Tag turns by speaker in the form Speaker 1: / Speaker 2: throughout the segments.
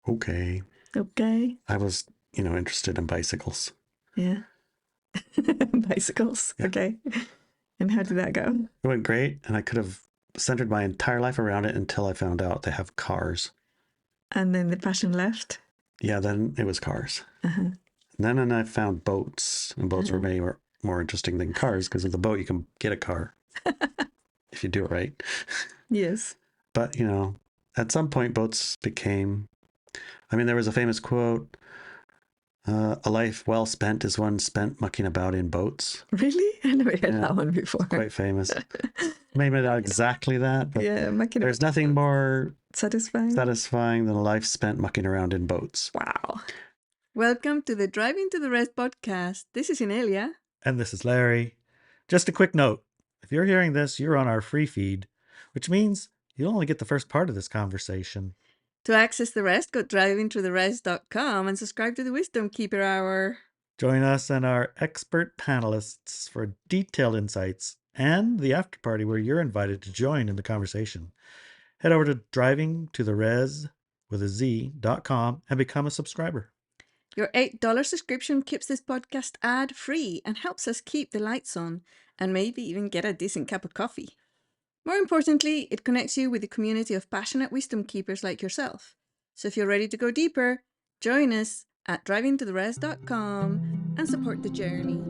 Speaker 1: Okay.
Speaker 2: Okay.
Speaker 1: I was, interested in bicycles.
Speaker 2: Yeah. Bicycles.
Speaker 1: Yeah.
Speaker 2: Okay. And how did that go?
Speaker 1: It went great, and I could have centered my entire life around it until I found out they have cars.
Speaker 2: And then the passion left?
Speaker 1: Yeah, then it was cars.
Speaker 2: Uh-huh.
Speaker 1: And then I found boats, and boats were way more interesting than cars because with a boat you can get a car if you do it right.
Speaker 2: Yes.
Speaker 1: But, at some point boats became, there was a famous quote, a life well spent is one spent mucking about in boats.
Speaker 2: Really? I never heard that one before.
Speaker 1: Quite famous. Maybe not exactly that, but there's nothing more satisfying than a life spent mucking around in boats.
Speaker 2: Wow. Welcome to the Driving to the Rez podcast. This is Inelia.
Speaker 3: And this is Larry. Just a quick note. If you're hearing this, you're on our free feed, which means you'll only get the first part of this conversation.
Speaker 2: To access the rest, go drivingtotherez.com and subscribe to the Wisdom Keeper Hour.
Speaker 3: Join us and our expert panelists for detailed insights and the after party where you're invited to join in the conversation. Head over to drivingtotherez.com and become a subscriber.
Speaker 2: Your $8 subscription keeps this podcast ad-free and helps us keep the lights on and maybe even get a decent cup of coffee. More importantly, it connects you with a community of passionate wisdom keepers like yourself. So if you're ready to go deeper, join us at drivingtotherez.com and support the journey.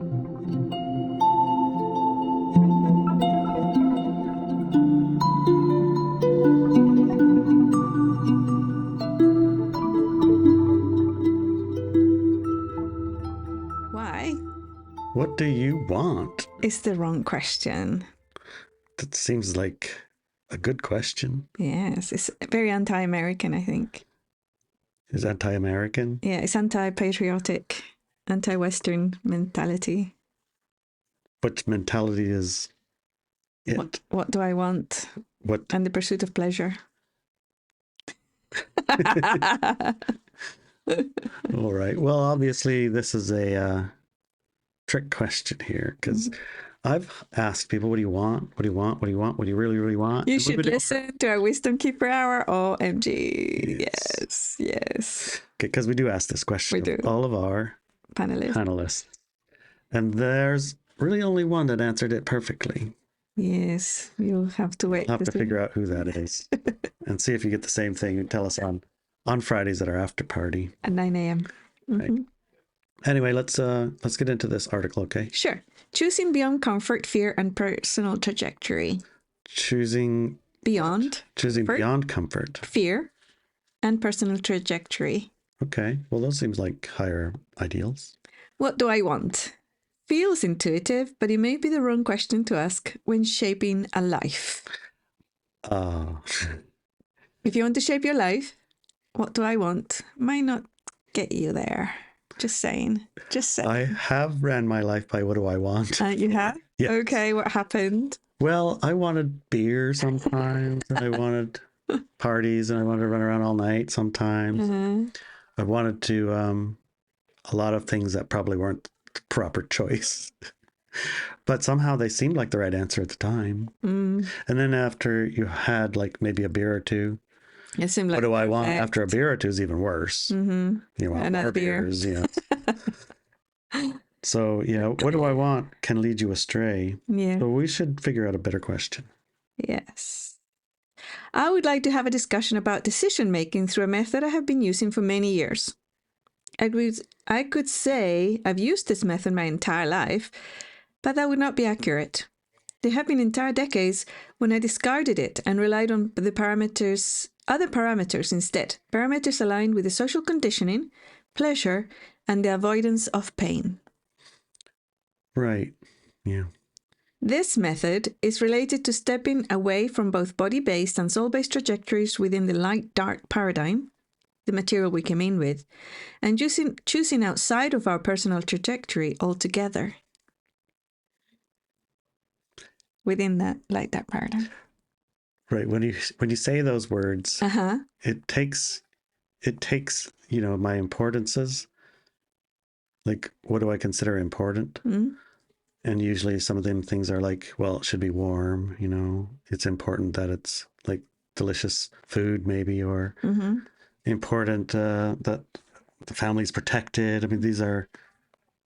Speaker 2: Why?
Speaker 1: What do you want?
Speaker 2: It's the wrong question.
Speaker 1: That seems like a good question.
Speaker 2: Yes, it's very anti-American, I think.
Speaker 1: Is anti-American?
Speaker 2: Yeah, it's anti-patriotic, anti-Western mentality.
Speaker 1: Which mentality is it?
Speaker 2: What do I want?
Speaker 1: What?
Speaker 2: And the pursuit of pleasure.
Speaker 1: All right. Well, obviously, this is a trick question here because I've asked people, what do you want? What do you want? What do you want? What do you really, really want?
Speaker 2: You should listen to our Wisdom Keeper Hour. OMG. Yes. Okay,
Speaker 1: because we do ask this question of all of our panelists. And there's really only one that answered it perfectly.
Speaker 2: Yes. You'll have to wait.
Speaker 1: We'll have to figure out who that is and see if you get the same thing. You tell us on Fridays at our after party.
Speaker 2: At 9 a.m. Mm-hmm.
Speaker 1: Right. Anyway, let's get into this article, okay?
Speaker 2: Sure. Choosing beyond comfort, fear, and personal trajectory.
Speaker 1: Choosing beyond comfort,
Speaker 2: fear, and personal trajectory.
Speaker 1: Okay. Well, those seems like higher ideals.
Speaker 2: What do I want? Feels intuitive, but it may be the wrong question to ask when shaping a life. If you want to shape your life, what do I want? Might not get you there. Just saying.
Speaker 1: I have ran my life by what do I want.
Speaker 2: You have?
Speaker 1: Yeah.
Speaker 2: Okay, what happened?
Speaker 1: Well, I wanted beer sometimes, and I wanted parties, and I wanted to run around all night sometimes. I wanted to, a lot of things that probably weren't the proper choice. But somehow they seemed like the right answer at the time. And then after you had like maybe a beer or two,
Speaker 2: it seemed like
Speaker 1: what do I want? After a beer or two is even worse. You want more beers, So, what do I want can lead you astray.
Speaker 2: Yeah.
Speaker 1: So we should figure out a better question.
Speaker 2: Yes. I would like to have a discussion about decision making through a method I have been using for many years. I could say I've used this method my entire life, but that would not be accurate. There have been entire decades when I discarded it and relied on other parameters instead. Parameters aligned with the social conditioning, pleasure, and the avoidance of pain.
Speaker 1: Right. Yeah.
Speaker 2: This method is related to stepping away from both body-based and soul-based trajectories within the light-dark paradigm, the material we came in with, and choosing outside of our personal trajectory altogether within that light-dark paradigm.
Speaker 1: Right. When you say those words, it takes my importances. Like, what do I consider important? And usually some of them things are like, well, it should be warm, it's important that it's like delicious food maybe, or, important that the family's protected. I mean, these are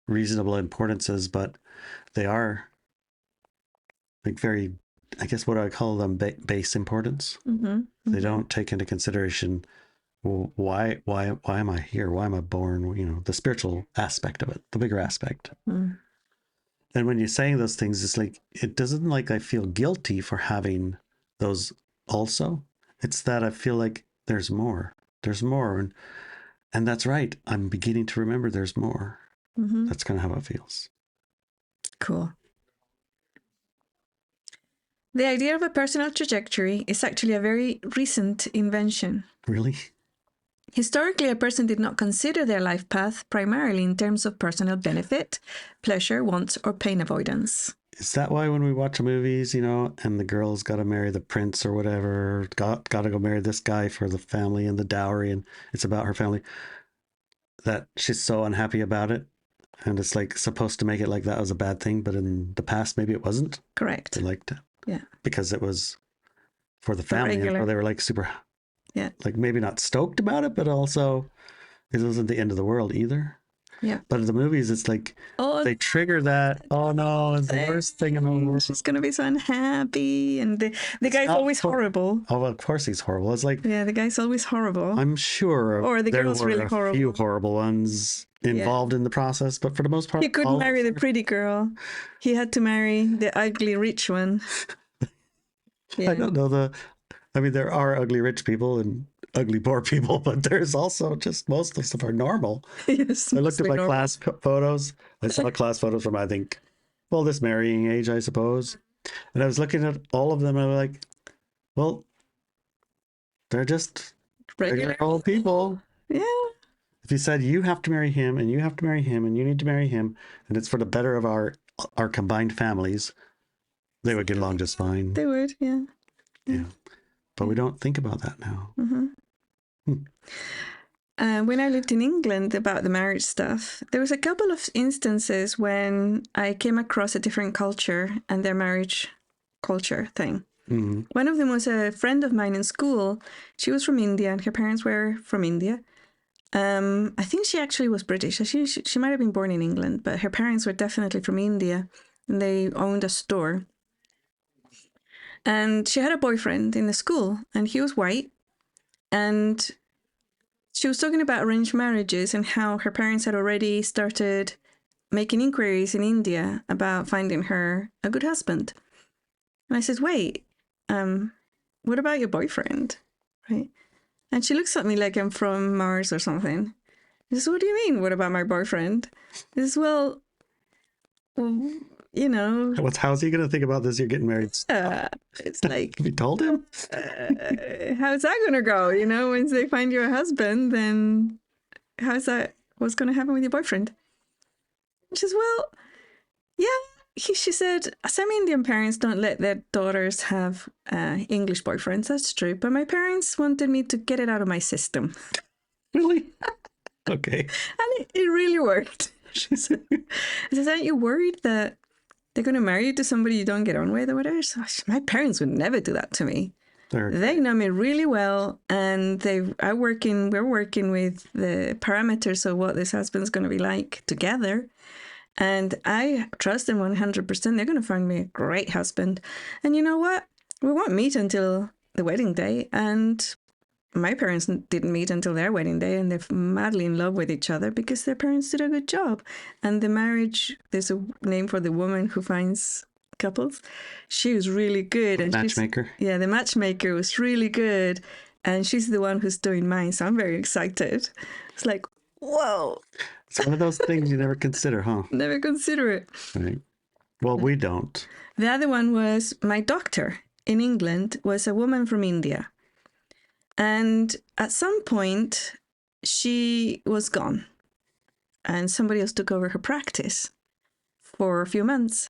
Speaker 1: reasonable importances, but they are like very, I guess what I call them base importance. They don't take into consideration, well, why am I here? Why am I born? You know, the spiritual aspect of it, the bigger aspect. And when you're saying those things, it's like, it doesn't like I feel guilty for having those also. It's that I feel like there's more. There's more. And that's right. I'm beginning to remember there's more. That's kind of how it feels.
Speaker 2: Cool. The idea of a personal trajectory is actually a very recent invention.
Speaker 1: Really?
Speaker 2: Historically, a person did not consider their life path primarily in terms of personal benefit, pleasure, wants, or pain avoidance.
Speaker 1: Is that why when we watch movies, you know, and the girl's got to marry the prince or whatever, got to go marry this guy for the family and the dowry, and it's about her family, that she's so unhappy about it? And it's like supposed to make it like that was a bad thing, but in the past, maybe it wasn't.
Speaker 2: Correct.
Speaker 1: They liked it.
Speaker 2: Yeah.
Speaker 1: Because it was for the family. And so they were like super, like maybe not stoked about it, but also it wasn't the end of the world either.
Speaker 2: Yeah.
Speaker 1: But in the movies, it's like they trigger that. Oh no, it's the worst thing in the world.
Speaker 2: She's going to be so unhappy. And the guy's always horrible.
Speaker 1: Oh, well, of course he's horrible. It's like,
Speaker 2: yeah, the guy's always horrible.
Speaker 1: I'm sure
Speaker 2: or the girl's really horrible.
Speaker 1: There were a few horrible ones involved in the process, but for the most part,
Speaker 2: he couldn't marry the pretty girl. He had to marry the ugly rich one.
Speaker 1: I don't know I mean, there are ugly rich people and ugly poor people, but there's also just most of them are normal.
Speaker 2: Yes.
Speaker 1: I looked at my class photos. I saw class photos from, I think, well, this marrying age, I suppose. And I was looking at all of them and I was like, well, they're just regular old people.
Speaker 2: Yeah.
Speaker 1: If you said you have to marry him and you have to marry him and you need to marry him, and it's for the better of our combined families, they would get along just fine.
Speaker 2: They would, yeah.
Speaker 1: Yeah. But we don't think about that now.
Speaker 2: When I lived in England about the marriage stuff, there was a couple of instances when I came across a different culture and their marriage culture thing. One of them was a friend of mine in school. She was from India and her parents were from India. I think she actually was British. She might have been born in England, but her parents were definitely from India and they owned a store. And she had a boyfriend in the school and he was white. And she was talking about arranged marriages and how her parents had already started making inquiries in India about finding her a good husband. And I said, wait, what about your boyfriend? Right? And she looks at me like I'm from Mars or something. I said, what do you mean? What about my boyfriend? I said, well, you know.
Speaker 1: How's he going to think about this? You're getting married.
Speaker 2: It's like.
Speaker 1: Have you told him?
Speaker 2: How's that going to go? You know, once they find you a husband, then what's going to happen with your boyfriend? She says, well, yeah. She said, some Indian parents don't let their daughters have English boyfriends. That's true. But my parents wanted me to get it out of my system.
Speaker 1: Really? Okay.
Speaker 2: And it really worked. She says, aren't you worried that they're going to marry you to somebody you don't get on with or whatever? So my parents would never do that to me. They know me really well, and we're working with the parameters of what this husband's going to be like together. And I trust them 100%. They're going to find me a great husband. And you know what? We won't meet until the wedding day. And my parents didn't meet until their wedding day, and they're madly in love with each other because their parents did a good job. And the marriage, there's a name for the woman who finds couples. She was really good. And
Speaker 1: matchmaker.
Speaker 2: The matchmaker was really good. And she's the one who's doing mine. So I'm very excited. It's like, whoa.
Speaker 1: It's one of those things you never consider, huh?
Speaker 2: Never consider it.
Speaker 1: Right. Well, we don't.
Speaker 2: The other one was my doctor in England was a woman from India. And at some point, she was gone. And somebody else took over her practice for a few months.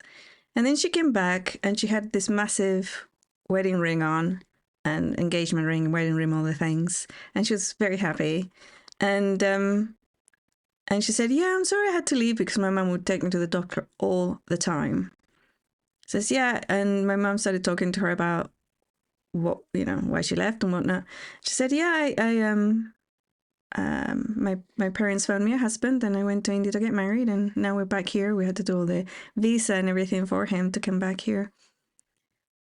Speaker 2: And then she came back and she had this massive wedding ring on and engagement ring, wedding ring, all the things. And she was very happy. And she said, yeah, I'm sorry I had to leave because my mum would take me to the doctor all the time. Says, yeah. And my mum started talking to her about why she left and whatnot. She said, yeah, my parents found me a husband, and I went to India to get married, and now we're back here. We had to do all the visa and everything for him to come back here.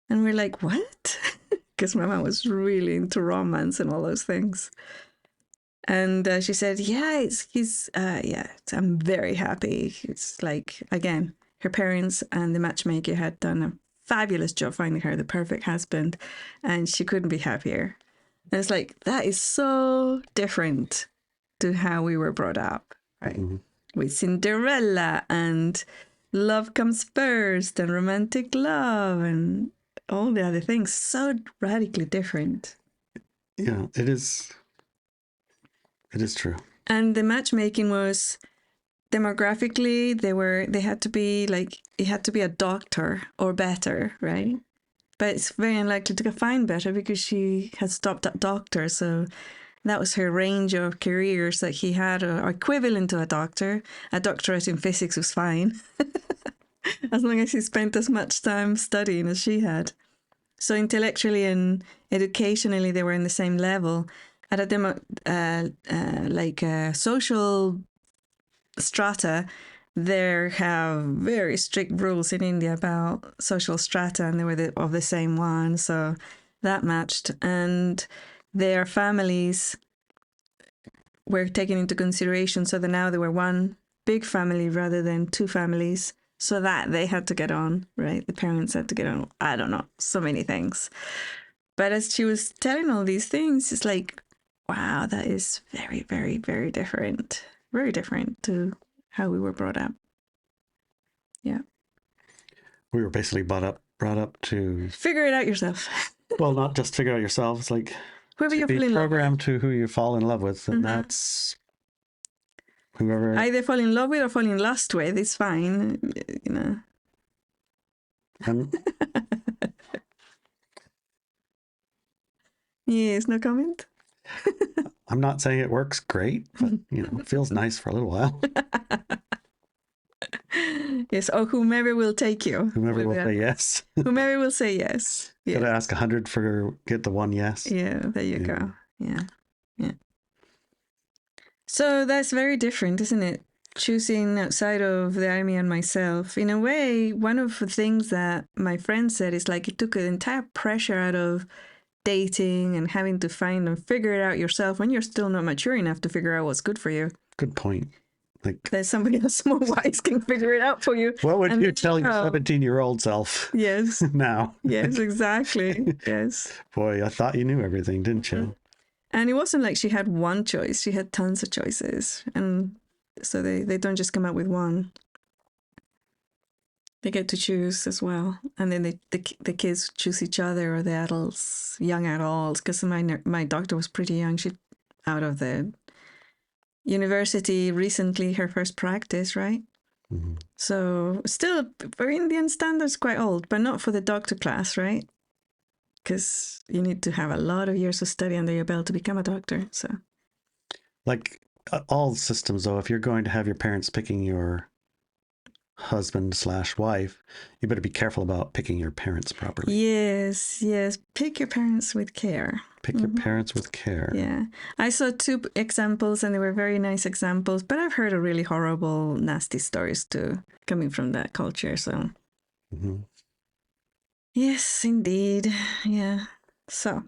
Speaker 2: And we're like, what? Because my mom was really into romance and all those things. And she said, yeah, I'm very happy. It's like, again, her parents and the matchmaker had done a fabulous job finding her the perfect husband, and she couldn't be happier. And it's like, that is so different to how we were brought up, right? Mm-hmm. With Cinderella and love comes first and romantic love and all the other things. So radically different.
Speaker 1: Yeah, it is. It is true.
Speaker 2: And the matchmaking was demographically, they had to be like, it had to be a doctor or better, right? But it's very unlikely to find better because she had stopped at doctor. So that was her range of careers that he had, or equivalent to a doctor. A doctorate in physics was fine, as long as he spent as much time studying as she had. So intellectually and educationally, they were in the same level. At a social strata, there have very strict rules in India about social strata, and they were of the same one, so that matched. And their families were taken into consideration, so that now they were one big family rather than two families, so that they had to get on, right? The parents had to get on. I don't know, so many things. But as she was telling all these things, it's like, wow, that is very, very, very different. Very different to how we were brought up. Yeah.
Speaker 1: We were basically brought up to
Speaker 2: figure it out yourself.
Speaker 1: Well, not just figure out yourself. It's like
Speaker 2: whoever you
Speaker 1: be
Speaker 2: fall in love
Speaker 1: programmed to who you fall in love with, and that's whoever.
Speaker 2: Either fall in love with or fall in lust with. It's fine, you know.
Speaker 1: And
Speaker 2: yes, no comment.
Speaker 1: I'm not saying it works great, but it feels nice for a little while.
Speaker 2: Yes, or whomever will take you.
Speaker 1: Whomever will say yes.
Speaker 2: Whomever will say yes.
Speaker 1: Yeah. Gotta ask 100 for get the one yes.
Speaker 2: Yeah, there you go. Yeah. So that's very different, isn't it? Choosing outside of the army and myself. In a way, one of the things that my friend said is like it took an entire pressure out of dating and having to find and figure it out yourself when you're still not mature enough to figure out what's good for you.
Speaker 1: Good point. Like
Speaker 2: that somebody else more wise can figure it out for you.
Speaker 1: What would you tell your 17-year-old self?
Speaker 2: Yes.
Speaker 1: Now.
Speaker 2: Yes, exactly. Yes.
Speaker 1: Boy, I thought you knew everything, didn't you?
Speaker 2: And it wasn't like she had one choice. She had tons of choices. And so they don't just come up with one. They get to choose as well. And then the kids choose each other, or the adults, young adults. Because my doctor was pretty young. She out of the university recently, her first practice, right? Mm-hmm. So still for Indian standards quite old, but not for the doctor class, right? Because you need to have a lot of years of study under your belt to become a doctor. So
Speaker 1: like all systems though, if you're going to have your parents picking your husband/wife, you better be careful about picking your parents properly.
Speaker 2: Yes. Pick your parents with care.
Speaker 1: Pick your parents with care.
Speaker 2: Yeah. I saw 2 examples and they were very nice examples, but I've heard of really horrible, nasty stories too, coming from that culture. So, Yes, indeed. Yeah. So,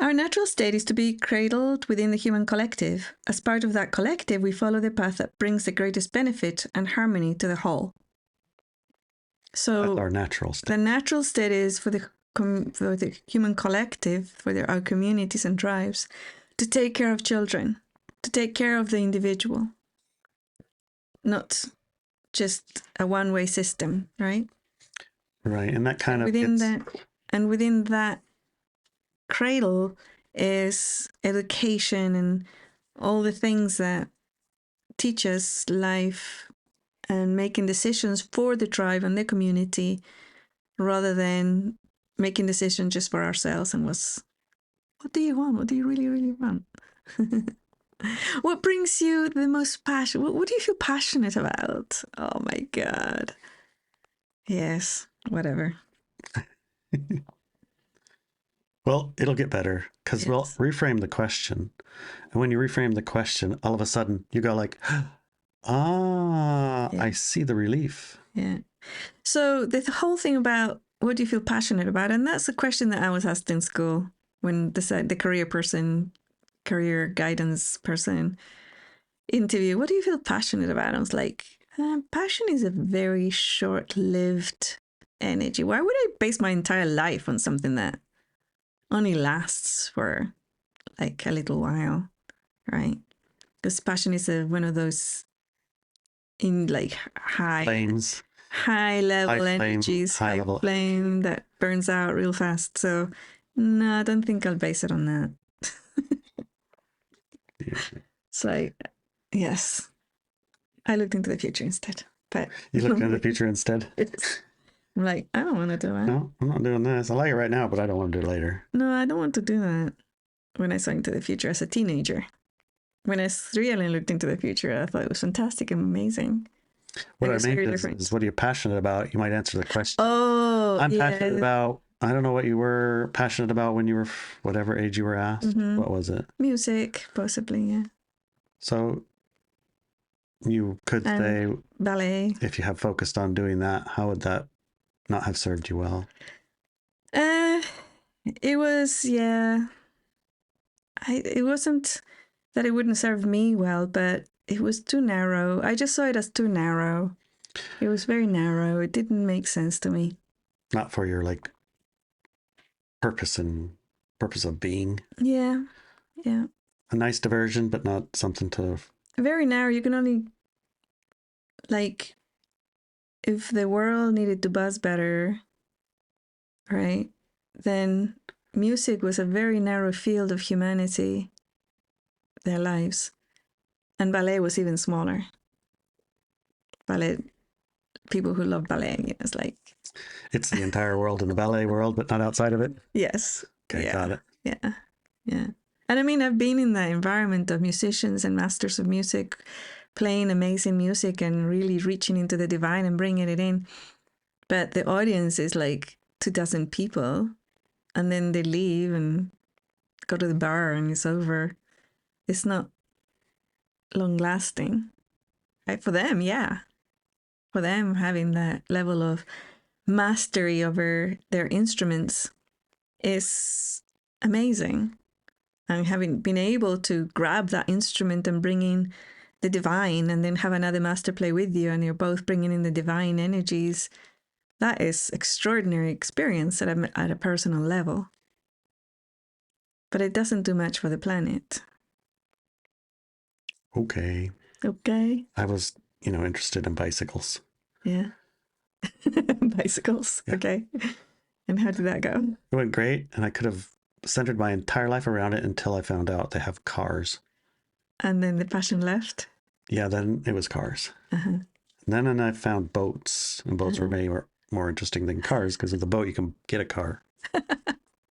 Speaker 2: our natural state is to be cradled within the human collective. As part of that collective, we follow the path that brings the greatest benefit and harmony to the whole. So,
Speaker 1: that's our natural state.
Speaker 2: The natural state is for the human collective, for our communities and tribes, to take care of children, to take care of the individual, not just a one-way system, right?
Speaker 1: Right, and that kind of
Speaker 2: within that cradle is education and all the things that teach us life and making decisions for the tribe and the community, rather than making decisions just for ourselves and what do you want? What do you really, really want? What brings you the most passion? What do you feel passionate about? Oh my God. Yes, whatever.
Speaker 1: Well, it'll get better because we'll
Speaker 2: Yes.
Speaker 1: reframe the question. And when you reframe the question, all of a sudden you go like, ah,
Speaker 2: Yeah.
Speaker 1: I see the relief.
Speaker 2: Yeah. So the whole thing about what do you feel passionate about? And that's a question that I was asked in school when the career guidance person interview. What do you feel passionate about? I was like, passion is a very short-lived energy. Why would I base my entire life on something that only lasts for like a little while, right? Because passion is one of those in like
Speaker 1: Flames,
Speaker 2: high level
Speaker 1: high flame,
Speaker 2: energies,
Speaker 1: high
Speaker 2: high
Speaker 1: level.
Speaker 2: flame that burns out real fast. So no, I don't think I'll base it on that.
Speaker 1: Yeah.
Speaker 2: It's like, yes, I looked into the future instead. But
Speaker 1: You looked into the future instead?
Speaker 2: I'm like, I don't want to do that.
Speaker 1: No, I'm not doing this. I like it right now, but I don't want to do it later.
Speaker 2: No, I don't want to do that. When I saw into the future as a teenager, when I really looked into the future, I thought it was fantastic and amazing.
Speaker 1: What
Speaker 2: It
Speaker 1: I
Speaker 2: was
Speaker 1: meant
Speaker 2: very
Speaker 1: is,
Speaker 2: different.
Speaker 1: what are you passionate about? You might answer the question.
Speaker 2: Oh,
Speaker 1: I'm
Speaker 2: yeah.
Speaker 1: passionate about, I don't know what you were passionate about when you were whatever age you were asked.
Speaker 2: Mhm.
Speaker 1: What was it?
Speaker 2: Music, possibly, yeah.
Speaker 1: So you could
Speaker 2: And
Speaker 1: say,
Speaker 2: ballet.
Speaker 1: if you have focused on doing that, how would that not have served you well?
Speaker 2: It was, yeah. It wasn't that it wouldn't serve me well, but it was too narrow. I just saw it as too narrow. It was very narrow. It didn't make sense to me.
Speaker 1: Not for your like purpose of being.
Speaker 2: Yeah, yeah.
Speaker 1: A nice diversion, but not something to.
Speaker 2: Very narrow. You can only, like, if the world needed to buzz better, right, then music was a very narrow field of humanity, their lives. And ballet was even smaller. Ballet, people who love ballet, it's like.
Speaker 1: It's the entire world in the ballet world, but not outside of it.
Speaker 2: Yes.
Speaker 1: Okay,
Speaker 2: Yeah.
Speaker 1: got it.
Speaker 2: Yeah. Yeah. And I mean, I've been in the environment of musicians and masters of music playing amazing music and really reaching into the divine and bringing it in. But the audience is like 2,000 people, and then they leave and go to the bar and it's over. It's not long lasting. Right? For them, yeah. For them, having that level of mastery over their instruments is amazing. And having been able to grab that instrument and bring in the divine and then have another master play with you and you're both bringing in the divine energies, that is extraordinary experience at a personal level. But it doesn't do much for the planet.
Speaker 1: Okay.
Speaker 2: Okay.
Speaker 1: I was, interested in bicycles.
Speaker 2: Yeah. Bicycles. Yeah. Okay. And how did that go?
Speaker 1: It went great, and I could have centered my entire life around it until I found out they have cars.
Speaker 2: And then the passion left?
Speaker 1: Yeah, then it was cars. Uh-huh. And then I found boats, and boats were way more interesting than cars, because with a boat you can get a car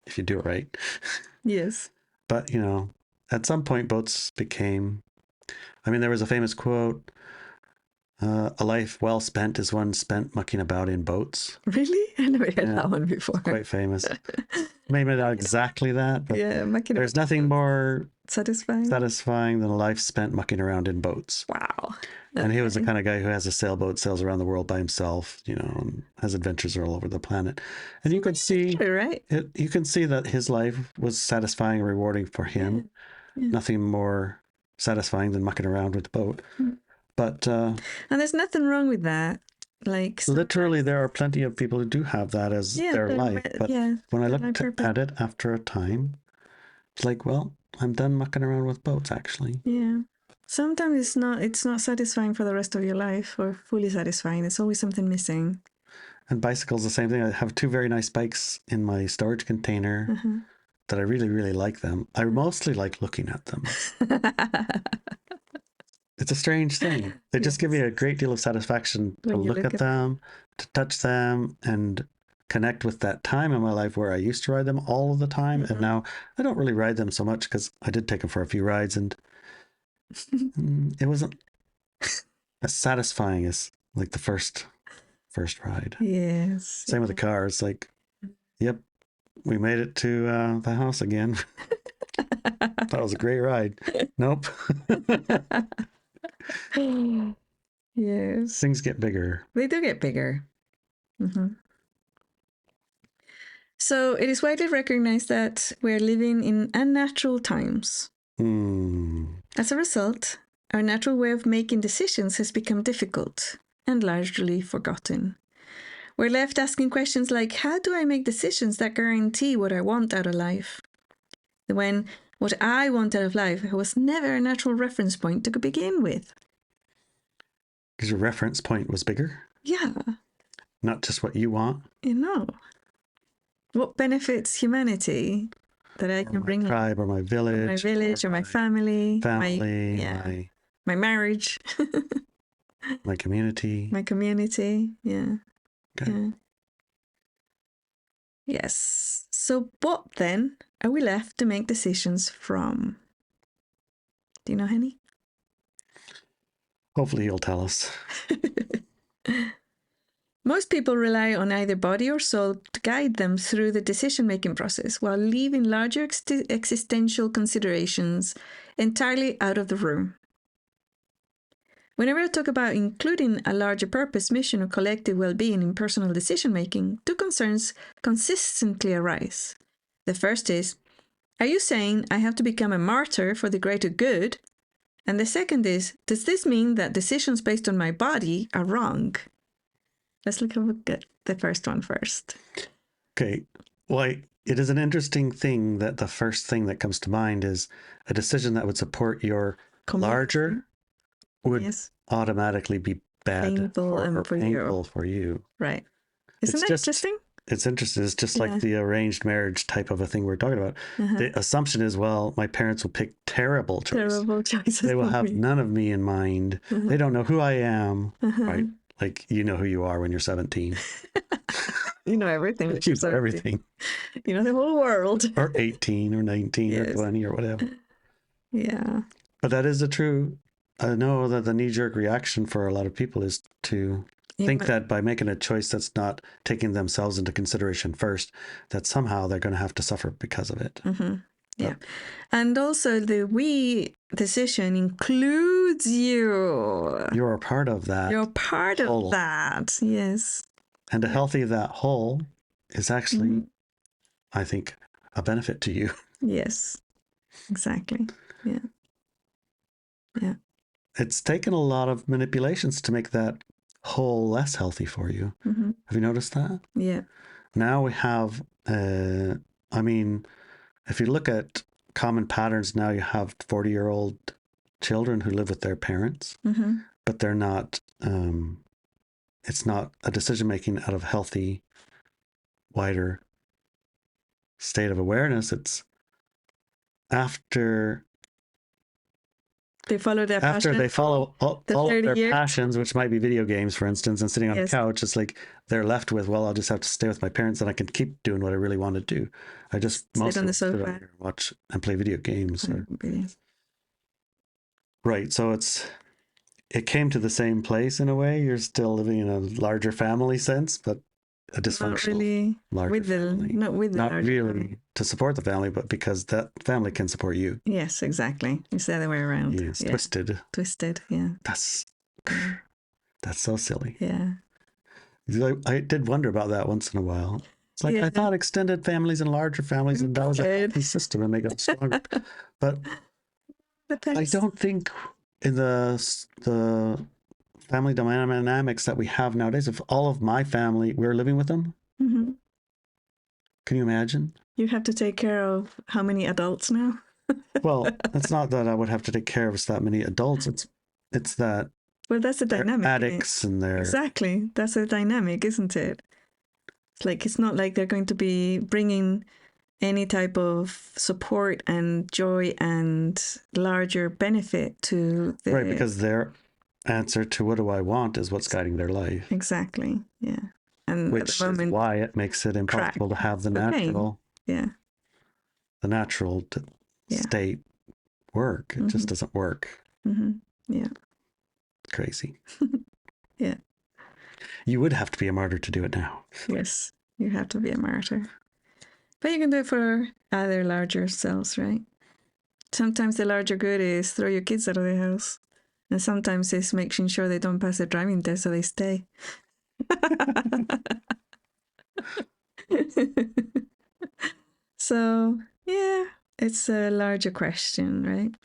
Speaker 1: if you do it right.
Speaker 2: Yes.
Speaker 1: But, at some point boats became, there was a famous quote, a life well spent is one spent mucking about in boats.
Speaker 2: Really? I never heard that one before.
Speaker 1: Quite famous. Maybe not exactly that, but
Speaker 2: yeah,
Speaker 1: there's nothing more
Speaker 2: satisfying
Speaker 1: than a life spent mucking around in boats.
Speaker 2: Wow.
Speaker 1: Okay. And he was the kind of guy who has a sailboat, sails around the world by himself, and has adventures all over the planet. And you can see,
Speaker 2: right?
Speaker 1: You can see that his life was satisfying and rewarding for him. Yeah. Nothing more satisfying than mucking around with the boat. But
Speaker 2: and there's nothing wrong with that. Like
Speaker 1: literally, there are plenty of people who do have that as their life. But when I looked at it after a time, it's like, well, I'm done mucking around with boats, actually.
Speaker 2: Yeah. Sometimes it's not satisfying for the rest of your life or fully satisfying. There's always something missing.
Speaker 1: And bicycles, the same thing. I have 2 very nice bikes in my storage container that I really, really like them. I mostly like looking at them. It's a strange thing. They just give me a great deal of satisfaction to look at them, to touch them, and connect with that time in my life where I used to ride them all of the time. And now I don't really ride them so much because I did take them for a few rides and it wasn't as satisfying as like the first ride.
Speaker 2: Yes.
Speaker 1: Same with the car. It's like, yep, we made it to the house again. That was a great ride. Nope.
Speaker 2: Yes.
Speaker 1: Things get bigger.
Speaker 2: They do get bigger. So it is widely recognized that we're living in unnatural times. As a result, our natural way of making decisions has become difficult and largely forgotten. We're left asking questions like, how do I make decisions that guarantee what I want out of life? When what I want out of life was never a natural reference point to begin with.
Speaker 1: Because your reference point was bigger?
Speaker 2: Yeah.
Speaker 1: Not just what you want?
Speaker 2: What benefits humanity that I can bring
Speaker 1: my tribe, or my village.
Speaker 2: Or my family. My marriage.
Speaker 1: My community.
Speaker 2: My community, yeah.
Speaker 1: Okay.
Speaker 2: Yeah. Yes. So what then are we left to make decisions from? Do you know, Henny?
Speaker 1: Hopefully you'll tell us.
Speaker 2: Most people rely on either body or soul to guide them through the decision-making process while leaving larger existential considerations entirely out of the room. Whenever I talk about including a larger purpose, mission, or collective well-being in personal decision-making, two concerns consistently arise. The first is, are you saying I have to become a martyr for the greater good? And the second is, does this mean that decisions based on my body are wrong? Let's look at the first one first.
Speaker 1: Okay. Well, it is an interesting thing that the first thing that comes to mind is a decision that would support your larger would automatically be bad painful for you.
Speaker 2: Right. Isn't that interesting?
Speaker 1: It's interesting. It's just like the arranged marriage type of a thing we're talking about. The assumption is, well, my parents will pick terrible choices. They will have none of me in mind. They don't know who I am, right? Like, you know who you are when you're 17.
Speaker 2: You know everything.
Speaker 1: You know everything.
Speaker 2: You know the whole world.
Speaker 1: Or 18 or 19 or 20 or whatever.
Speaker 2: Yeah.
Speaker 1: But that is I know that the knee-jerk reaction for a lot of people is to think that by making a choice that's not taking themselves into consideration first, that somehow they're going to have to suffer because of it.
Speaker 2: Yeah. And also the we decision includes you.
Speaker 1: You're a part of that.
Speaker 2: You're part of that. Yes.
Speaker 1: And a healthy that whole is actually, I think, a benefit to you.
Speaker 2: Yes. Exactly. Yeah. Yeah.
Speaker 1: It's taken a lot of manipulations to make that whole less healthy for you. Have you noticed that?
Speaker 2: Yeah.
Speaker 1: Now we have, if you look at common patterns now, you have 40-year-old children who live with their parents, but they're not, it's not a decision-making out of healthy, wider state of awareness. It's after
Speaker 2: they follow their
Speaker 1: all of their passions, which might be video games, for instance, and sitting on a couch. It's like they're left with, well, I'll just have to stay with my parents and I can keep doing what I really want to do. I just mostly sit on the sofa and watch and play video games. Right. So it came to the same place in a way. You're still living in a larger family sense, but a dysfunctional larger family. Not really to support the family, but because that family can support you.
Speaker 2: Yes, exactly. It's the other way around.
Speaker 1: Yes, twisted.
Speaker 2: Twisted, yeah.
Speaker 1: That's so silly.
Speaker 2: Yeah.
Speaker 1: I did wonder about that once in a while. It's like, I thought extended families and larger families, and that was a healthy system and they got stronger. But I don't think in the family dynamics that we have nowadays, if all of my family, we're living with them, can you imagine?
Speaker 2: You have to take care of how many adults now?
Speaker 1: Well, it's not that I would have to take care of that many adults. It's that.
Speaker 2: Well, that's the dynamic.
Speaker 1: Addicts and their.
Speaker 2: Exactly. That's the dynamic, isn't it? It's not like they're going to be bringing any type of support and joy and larger benefit to the...
Speaker 1: Right, because their answer to what do I want is what's guiding their life.
Speaker 2: Exactly, yeah. And
Speaker 1: which at the moment, is why it makes it impossible to have the natural...
Speaker 2: Yeah.
Speaker 1: The natural state work. It just doesn't work.
Speaker 2: Yeah.
Speaker 1: Crazy.
Speaker 2: Yeah.
Speaker 1: You would have to be a martyr to do it now.
Speaker 2: Yes, you have to be a martyr. But you can do it for other larger cells, right? Sometimes the larger good is throw your kids out of the house. And sometimes it's making sure they don't pass the driving test so they stay. So, yeah, it's a larger question, right?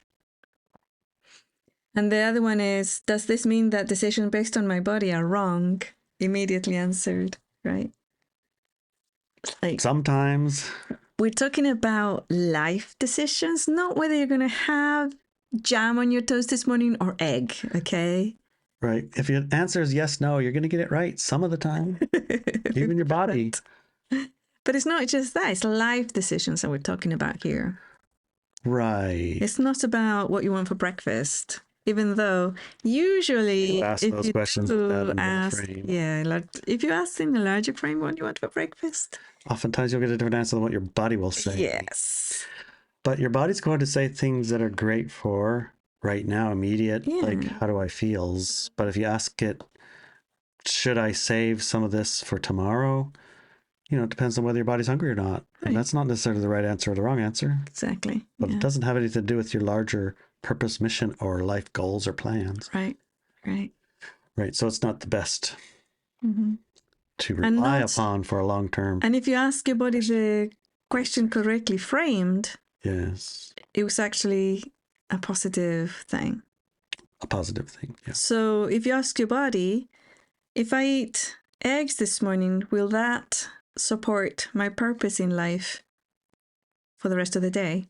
Speaker 2: And the other one is, does this mean that decisions based on my body are wrong? Immediately answered, right? Like,
Speaker 1: Sometimes.
Speaker 2: we're talking about life decisions, not whether you're going to have jam on your toast this morning or egg, okay?
Speaker 1: Right. If your answer is yes, no, you're going to get it right some of the time, even your body.
Speaker 2: But it's not just that, it's life decisions that we're talking about here.
Speaker 1: Right.
Speaker 2: It's not about what you want for breakfast, even though usually
Speaker 1: You ask those questions with that in the frame.
Speaker 2: yeah, like if you ask in a larger frame what you want for breakfast,
Speaker 1: Oftentimes you'll get a different answer than what your body will say.
Speaker 2: yes.
Speaker 1: But your body's going to say things that are great for right now, immediate, like how do I feels. But if you ask it, should I save some of this for tomorrow? You know, it depends on whether your body's hungry or not. Right. And that's not necessarily the right answer or the wrong answer.
Speaker 2: Exactly.
Speaker 1: But it doesn't have anything to do with your larger purpose, mission, or life goals or plans.
Speaker 2: Right.
Speaker 1: Right. So it's not the best to rely upon for a long term.
Speaker 2: And if you ask your body the question correctly framed,
Speaker 1: yes,
Speaker 2: it was actually a positive thing.
Speaker 1: A positive thing. Yeah.
Speaker 2: So if you ask your body, if I eat eggs this morning, will that support my purpose in life for the rest of the day?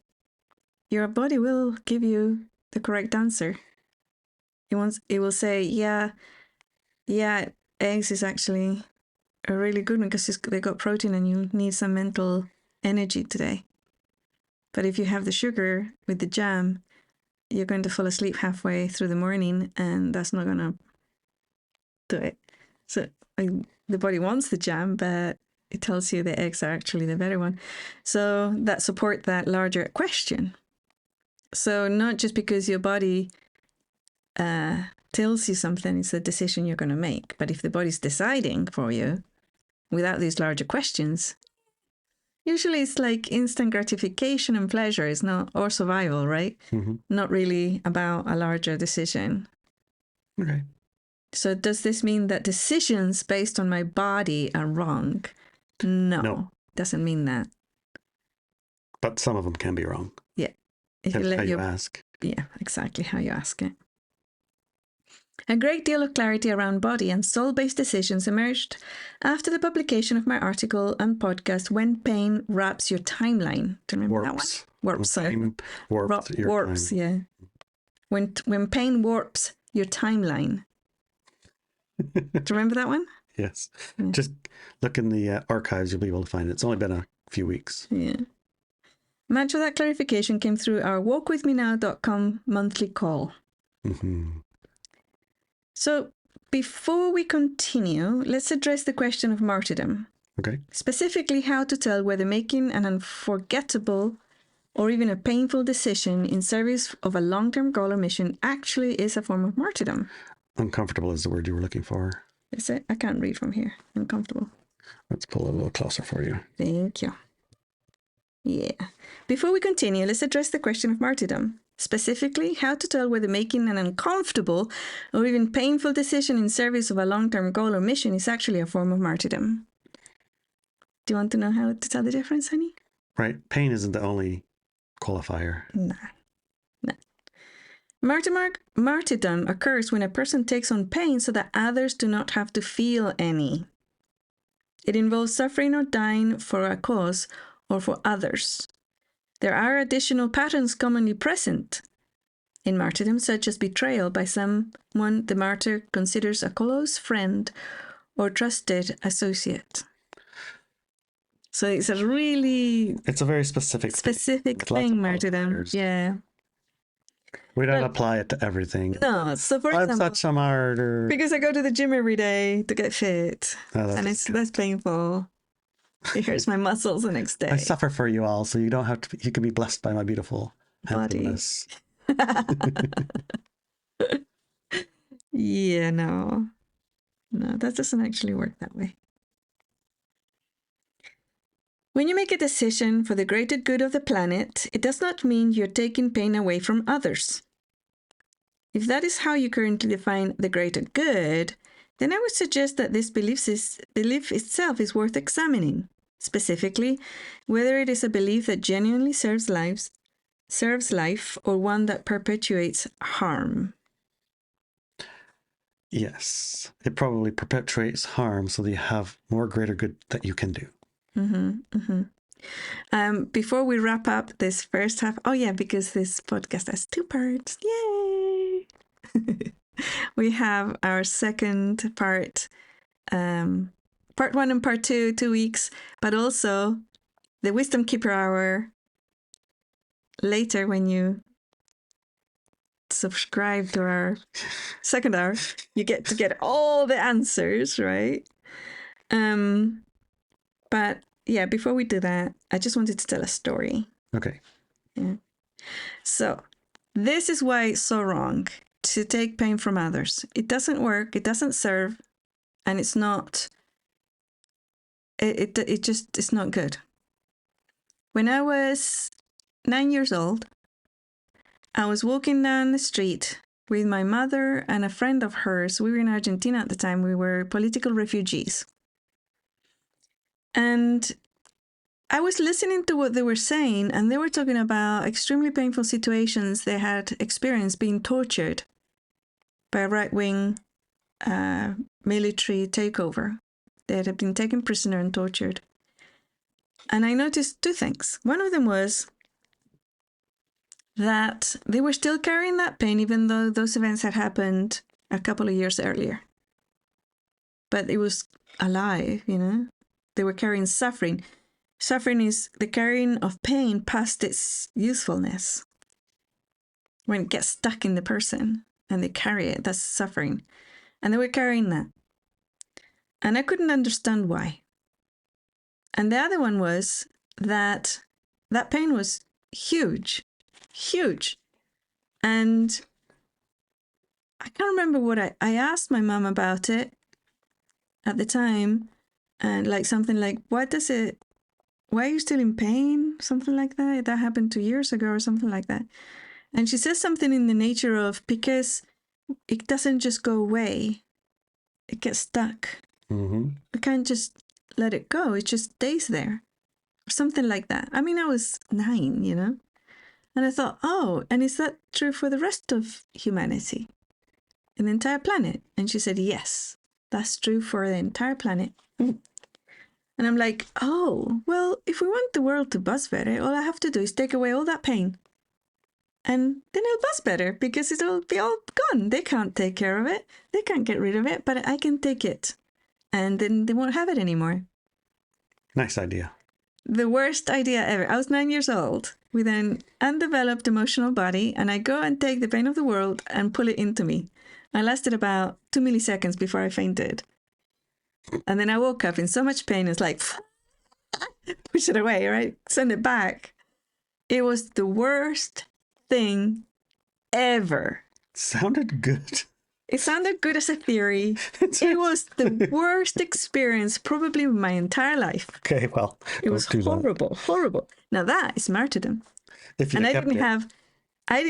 Speaker 2: Your body will give you the correct answer. It will say, yeah, eggs is actually a really good one because they got protein and you need some mental energy today. But if you have the sugar with the jam, you're going to fall asleep halfway through the morning and that's not going to do it. So the body wants the jam, but it tells you the eggs are actually the better one. So that support that larger question. So not just because your body tells you something, it's a decision you're going to make. But if the body's deciding for you without these larger questions, usually it's like instant gratification and pleasure is not, or survival, right? Not really about a larger decision.
Speaker 1: Okay.
Speaker 2: So does this mean that decisions based on my body are wrong? No. Doesn't mean that.
Speaker 1: But some of them can be wrong.
Speaker 2: Yeah. If
Speaker 1: That's how you ask.
Speaker 2: Yeah, exactly how you ask it. A great deal of clarity around body and soul-based decisions emerged after the publication of my article and podcast, When Pain Wraps Your Timeline. Do you remember that one? Warps. Warps, yeah. When pain warps your timeline. Do you remember that one?
Speaker 1: Yes. Yeah. Just look in the archives, you'll be able to find it. It's only been a few weeks.
Speaker 2: Yeah. Much of that clarification came through our walkwithmenow.com monthly call. So before we continue, let's address the question of martyrdom.
Speaker 1: Okay.
Speaker 2: Specifically, how to tell whether making an unforgettable or even a painful decision in service of a long-term goal or mission actually is a form of martyrdom.
Speaker 1: Uncomfortable is the word you were looking for.
Speaker 2: Is it? I can't read from here. Uncomfortable.
Speaker 1: Let's pull it a little closer for you.
Speaker 2: Thank you. Yeah. Before we continue, let's address the question of martyrdom. Specifically, how to tell whether making an uncomfortable or even painful decision in service of a long-term goal or mission is actually a form of martyrdom. Do you want to know how to tell the difference, honey?
Speaker 1: Right. Pain isn't the only qualifier.
Speaker 2: No. Martyrdom occurs when a person takes on pain so that others do not have to feel any. It involves suffering or dying for a cause or for others. There are additional patterns commonly present in martyrdom, such as betrayal by someone the martyr considers a close friend or trusted associate. So it's a
Speaker 1: very specific
Speaker 2: thing, martyrdom. Yeah.
Speaker 1: We don't apply it to everything.
Speaker 2: No. So for example,
Speaker 1: I'm such a martyr.
Speaker 2: Because I go to the gym every day to get fit. And that's painful. It hurts my muscles the next day.
Speaker 1: I suffer for you all, so you don't have to. You can be blessed by my beautiful handsomeness.
Speaker 2: Yeah, no, that doesn't actually work that way. When you make a decision for the greater good of the planet, it does not mean you're taking pain away from others. If that is how you currently define the greater good, then I would suggest that this belief itself is worth examining. Specifically, whether it is a belief that genuinely serves life or one that perpetuates harm.
Speaker 1: Yes, it probably perpetuates harm so that you have more greater good that you can do.
Speaker 2: Before we wrap up this first half, because this podcast has 2 parts. Yay! We have our second part, part 1 and part 2, 2 weeks, but also the Wisdom Keeper Hour later when you subscribe to our second hour. You get to get all the answers, right? But yeah, before we do that, I just wanted to tell a story.
Speaker 1: Okay.
Speaker 2: Yeah. So this is why it's so wrong to take pain from others. It doesn't work. It doesn't serve, and it's not. It's not good. When I was 9 years old, I was walking down the street with my mother and a friend of hers. We were in Argentina at the time. We were political refugees. And I was listening to what they were saying, and they were talking about extremely painful situations they had experienced being tortured by a right-wing military takeover. They had been taken prisoner and tortured. And I noticed 2 things. One of them was that they were still carrying that pain, even though those events had happened a couple of years earlier. But it was alive, you know? They were carrying suffering. Suffering is the carrying of pain past its usefulness. When it gets stuck in the person and they carry it, that's suffering. And they were carrying that. And I couldn't understand why. And the other one was that pain was huge. And I can't remember what I asked my mom about it at the time. And like something like, why are you still in pain? Something like that. That happened 2 years ago or something like that. And she says something in the nature of, because it doesn't just go away. It gets stuck.
Speaker 1: Mm-hmm.
Speaker 2: We can't just let it go. It just stays there. Or something like that. I mean, I was 9, you know? And I thought, and is that true for the rest of humanity? And the entire planet? And she said, yes, that's true for the entire planet. And I'm like, well, if we want the world to buzz better, all I have to do is take away all that pain. And then it'll buzz better because it'll be all gone. They can't take care of it. They can't get rid of it, but I can take it. And then they won't have it anymore.
Speaker 1: Nice idea.
Speaker 2: The worst idea ever. I was 9 years old with an undeveloped emotional body, and I go and take the pain of the world and pull it into me. I lasted about 2 milliseconds before I fainted. And then I woke up in so much pain, it's like, push it away, right? Send it back. It was the worst thing ever.
Speaker 1: Sounded good.
Speaker 2: It sounded good as a theory. It was the worst experience probably of my entire life.
Speaker 1: Okay, well,
Speaker 2: it was horrible. Now that is martyrdom. And I didn't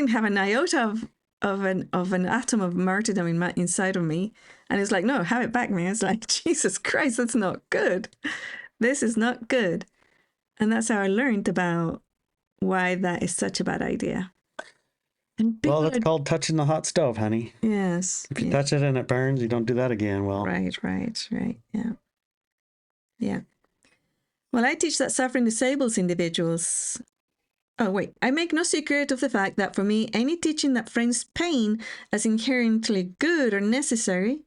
Speaker 2: have an iota of an atom of martyrdom inside of me. And it's like, no, have it back, man. It's like, Jesus Christ, that's not good. This is not good. And that's how I learned about why that is such a bad idea.
Speaker 3: Well, it's called touching the hot stove, honey.
Speaker 2: Yes.
Speaker 3: If you touch it and it burns, you don't do that again. Well,
Speaker 2: Right. Yeah. Well, I teach that suffering disables individuals. I make no secret of the fact that for me, any teaching that frames pain as inherently good or necessary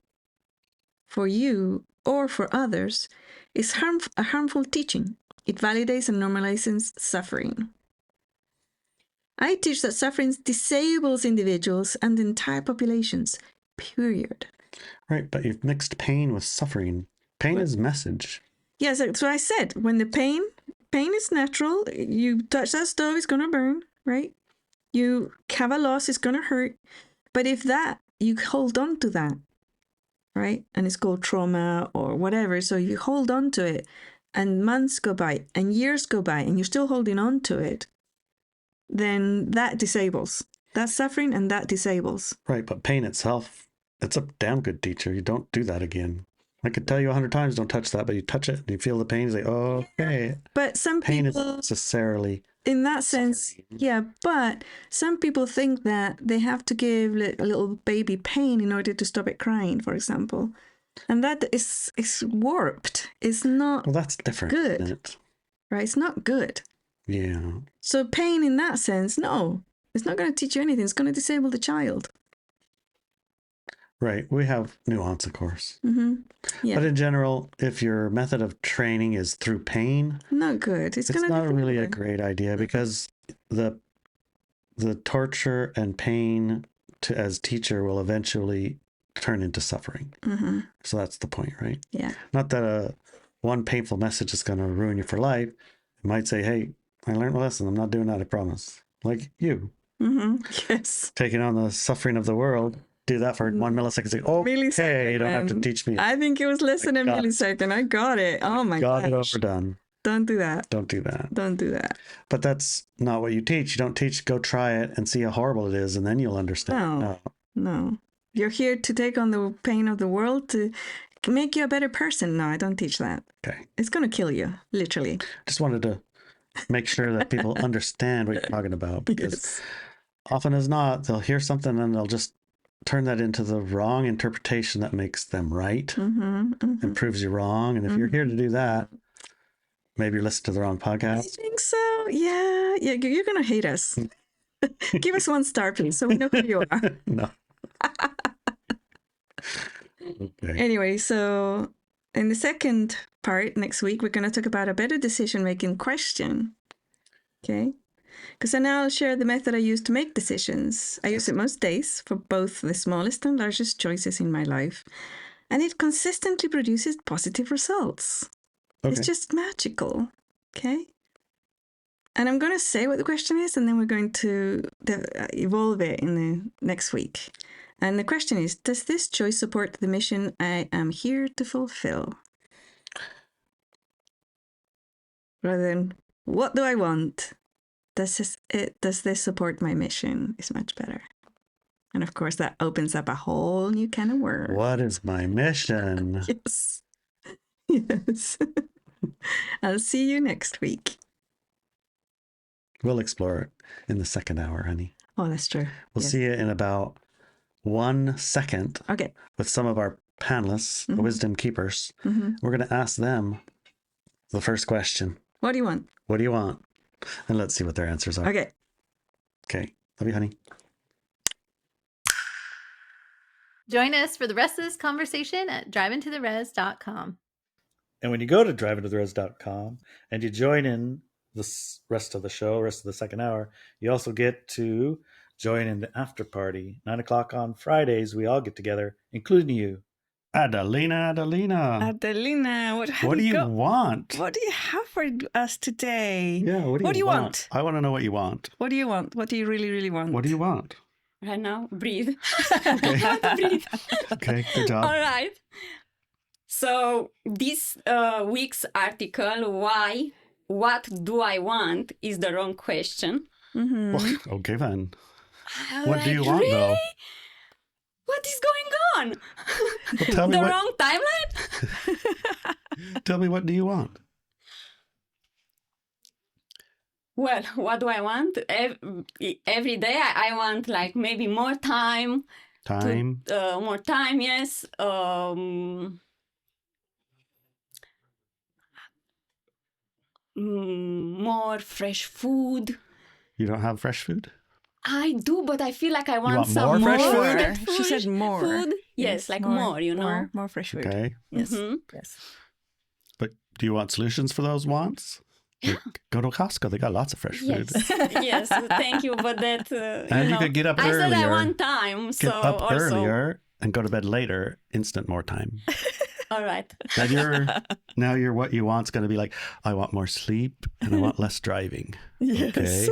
Speaker 2: for you or for others is a harmful teaching. It validates and normalizes suffering. I teach that suffering disables individuals and entire populations, period.
Speaker 1: Right, but you've mixed pain with suffering. Pain is message.
Speaker 2: Yes, that's what I said. When the pain is natural. You touch that stove, it's going to burn, right? You have a loss, it's going to hurt. But if you hold on to that, right? And it's called trauma or whatever. So you hold on to it and months go by and years go by and you're still holding on to it, then that disables. That's suffering and that disables.
Speaker 1: Right, but pain itself, it's a damn good teacher. You don't do that again. I could tell you 100 times, don't touch that, but you touch it and you feel the pain. You say, oh, okay.
Speaker 2: But some
Speaker 1: Pain
Speaker 2: people,
Speaker 1: is necessarily
Speaker 2: in that sense,
Speaker 1: suffering.
Speaker 2: yeah, but some people think that they have to give a little baby pain in order to stop it crying, for example. And that is warped. It's not
Speaker 1: Well, that's different,
Speaker 2: good,
Speaker 1: isn't it?
Speaker 2: right? It's not good.
Speaker 1: Yeah.
Speaker 2: So pain in that sense, no, it's not going to teach you anything. It's going to disable the child.
Speaker 1: Right. We have nuance, of course.
Speaker 2: Mm-hmm. Yeah.
Speaker 1: But in general, if your method of training is through pain,
Speaker 2: Not good. It's going to
Speaker 1: not really a great idea because the torture and pain as teacher will eventually turn into suffering.
Speaker 2: Mm-hmm.
Speaker 1: So that's the point, right?
Speaker 2: Yeah.
Speaker 1: Not that one painful message is going to ruin you for life. It might say, hey, I learned a lesson. I'm not doing that, I promise. Like you.
Speaker 2: Mm-hmm. Yes.
Speaker 1: Taking on the suffering of the world. Do that for 1 millisecond. Say, okay, you don't have to teach me.
Speaker 2: I think it was less than a millisecond. I got it. Oh my god.
Speaker 1: Got it overdone.
Speaker 2: Don't do that.
Speaker 1: Don't do that.
Speaker 2: Don't do that.
Speaker 1: But that's not what you teach. You don't teach, go try it and see how horrible it is, and then you'll understand.
Speaker 2: No. You're here to take on the pain of the world to make you a better person. No, I don't teach that.
Speaker 1: Okay.
Speaker 2: It's going to kill you, literally.
Speaker 1: Just wanted to make sure that people understand what you're talking about, because often as not, they'll hear something and they'll just turn that into the wrong interpretation that makes them right and proves you wrong. And if you're here to do that, maybe you're listening to the wrong podcast.
Speaker 2: I think so. Yeah. You're going to hate us. Give us 1 star, please, so we know who you are.
Speaker 1: No. Okay.
Speaker 2: Anyway, so in the second part next week, we're going to talk about a better decision-making question. Okay? Because now I'll share the method I use to make decisions. I use it most days for both the smallest and largest choices in my life. And it consistently produces positive results.
Speaker 1: Okay.
Speaker 2: It's just magical. Okay? And I'm going to say what the question is, and then we're going to evolve it in the next week. And the question is, does this choice support the mission I am here to fulfill? Rather than, what do I want? Does this support my mission? Is much better. And of course, that opens up a whole new can of worms.
Speaker 1: What is my mission?
Speaker 2: Yes. Yes. I'll see you next week.
Speaker 1: We'll explore it in the second hour, honey.
Speaker 2: Oh, that's true.
Speaker 1: We'll see it in about 1 second.
Speaker 2: Okay.
Speaker 1: With some of our panelists, the wisdom keepers. We're going to ask them the first question.
Speaker 2: What do you want?
Speaker 1: What do you want? And let's see what their answers are.
Speaker 2: Okay.
Speaker 1: Okay. Love you, honey.
Speaker 4: Join us for the rest of this conversation at drivingtotherez.com.
Speaker 3: And when you go to drivingtotherez.com and you join in the rest of the show, rest of the second hour, you also get to join in the after party. 9 o'clock on Fridays, we all get together, including you. Adelina.
Speaker 2: Adelina,
Speaker 3: What do you want?
Speaker 2: What do you have for us today?
Speaker 1: Yeah, what do you want? I want to know what you want.
Speaker 2: What do you want? What do you really, really want?
Speaker 1: What do you want?
Speaker 5: Right now, breathe.
Speaker 1: Okay.
Speaker 5: I want to breathe.
Speaker 1: Okay, good job.
Speaker 5: All right. So this week's article, what do I want, is the wrong question.
Speaker 1: Well, okay, then.
Speaker 5: I'm
Speaker 1: What do you
Speaker 5: like,
Speaker 1: want,
Speaker 5: really?
Speaker 1: though?
Speaker 5: What is going on?
Speaker 1: Well, tell me
Speaker 5: The
Speaker 1: what-
Speaker 5: wrong timeline?
Speaker 1: Tell me, what do you want?
Speaker 5: Well, what do I want? Every day I want like maybe more time.
Speaker 1: Time.
Speaker 5: More time, yes. More fresh food.
Speaker 1: You don't have fresh food?
Speaker 5: I do, but I feel like I want,
Speaker 1: want
Speaker 5: some
Speaker 1: more fresh
Speaker 5: more
Speaker 1: food?
Speaker 2: She said more.
Speaker 5: Food? Yes, like more, you know.
Speaker 2: More fresh food.
Speaker 1: Okay.
Speaker 2: Yes.
Speaker 5: Mhm.
Speaker 2: Yes.
Speaker 1: But do you want solutions for those wants?
Speaker 5: Yeah.
Speaker 1: Go to Costco. They got lots of fresh food.
Speaker 5: Yes, yes. Thank you, but that
Speaker 1: And you could get up
Speaker 5: I said I
Speaker 1: earlier.
Speaker 5: want time, so
Speaker 1: Get up
Speaker 5: also
Speaker 1: earlier and go to bed later. Instant more time.
Speaker 5: all right.
Speaker 1: Then now your what you want's going to be like, I want more sleep and I want less driving.
Speaker 2: Yes.
Speaker 1: Okay.